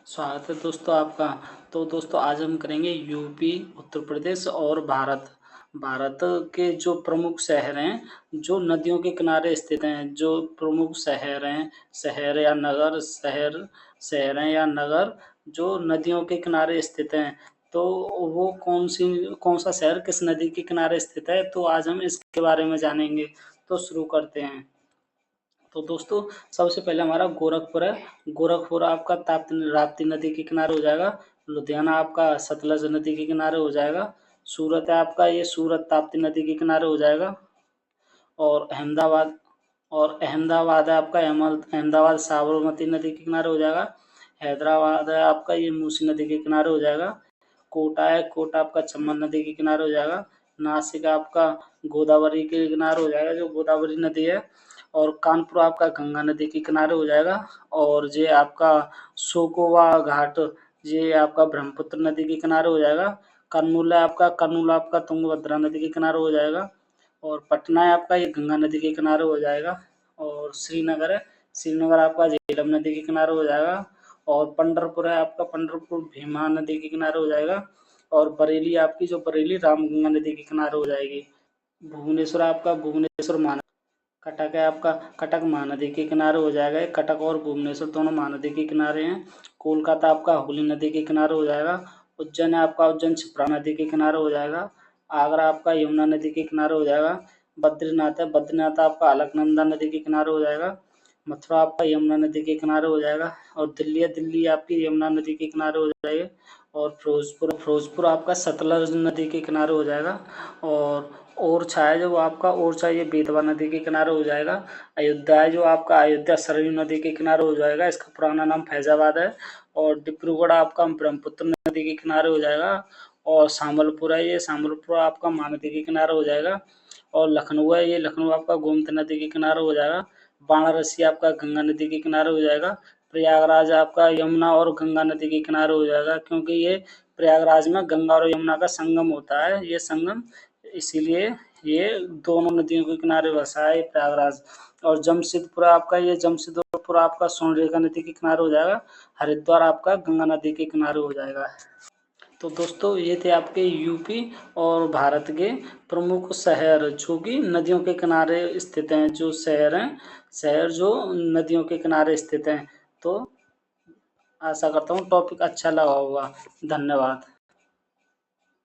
स्वागत है दोस्तों आपका। तो दोस्तों आज हम करेंगे यूपी, उत्तर प्रदेश और भारत। भारत के जो प्रमुख शहर हैं, जो नदियों के किनारे स्थित हैं, जो प्रमुख शहर हैं, शहर या नगर, शहर हैं या नगर जो नदियों के किनारे स्थित हैं, तो वो कौन सा शहर किस नदी के किनारे स्थित है, तो आज हम इसके बारे में जानेंगे। तो शुरू करते हैं। तो दोस्तों सबसे पहले हमारा गोरखपुर है। गोरखपुर आपका ताप्ती राप्ती नदी के किनारे हो जाएगा। लुधियाना आपका सतलज नदी के किनारे हो जाएगा। सूरत है आपका, ये सूरत ताप्ती नदी के किनारे हो जाएगा। और अहमदाबाद है आपका, अहमदाबाद साबरमती नदी के किनारे हो जाएगा। हैदराबाद है आपका, ये मूसी नदी के किनारे हो जाएगा। कोटा है, कोटा आपका चंबल नदी के किनारे हो जाएगा। नासिक आपका गोदावरी के किनारे हो जाएगा, जो गोदावरी नदी है। और कानपुर आपका गंगा नदी के किनारे हो जाएगा। और ये आपका सोकोवा घाट, ये आपका ब्रह्मपुत्र नदी के किनारे हो जाएगा। कर्नूल आपका तुंगभद्रा नदी के किनारे हो जाएगा। और पटना है आपका, ये गंगा नदी के किनारे हो जाएगा। और श्रीनगर है, श्रीनगर आपका झेलम नदी के किनारे हो जाएगा। और पंढरपुर है आपका, पंढरपुर भीमा नदी के किनारे हो जाएगा। और बरेली आपकी, जो बरेली रामगंगा नदी के किनारे हो जाएगी। भुवनेश्वर आपका, भुवनेश्वर कटक है आपका, कटक महानदी के किनारे हो जाएगा। ये कटक और भुवनेश्वर दोनों महानदी के किनारे हैं। कोलकाता आपका हुगली नदी के किनारे हो जाएगा। उज्जैन है आपका, उज्जैन क्षिप्रा नदी के किनारे हो जाएगा। आगरा आपका यमुना नदी के किनारे हो जाएगा। बद्रीनाथ है, बद्रीनाथ आपका अलकनंदा नदी के किनारे हो जाएगा। मथुरा आपका यमुना नदी के किनारे हो जाएगा। और दिल्ली है, दिल्ली आपकी यमुना नदी के किनारे हो जाएगी। और फिरोजपुर आपका सतलज नदी के किनारे हो जाएगा। और ओरछा है जो आपका, ओरछा ये बेतवा नदी के किनारे हो जाएगा। अयोध्या है जो आपका, अयोध्या सरयू नदी के किनारे हो जाएगा, इसका पुराना नाम फैजाबाद है। और डिब्रूगढ़ आपका ब्रह्मपुत्र नदी के किनारे हो जाएगा। और संबलपुर है, ये संबलपुर आपका महानदी के किनारे हो जाएगा। और लखनऊ है, ये लखनऊ आपका गोमती नदी के किनारे हो जाएगा। वाराणसी आपका गंगा नदी के किनारे हो जाएगा। प्रयागराज आपका यमुना और गंगा नदी के किनारे हो जाएगा, क्योंकि ये प्रयागराज में गंगा और यमुना का संगम होता है, ये संगम, इसीलिए ये दोनों नदियों के किनारे बसा है प्रयागराज। और जमशेदपुर आपका, ये जमशेदपुर आपका स्वर्णरेखा नदी के किनारे हो जाएगा। हरिद्वार आपका गंगा नदी के किनारे हो जाएगा। तो दोस्तों ये थे आपके यूपी और भारत के प्रमुख शहर, जो कि नदियों के किनारे स्थित हैं, जो शहर हैं, शहर जो नदियों के किनारे स्थित हैं। तो आशा करता हूँ टॉपिक अच्छा लगा होगा। धन्यवाद।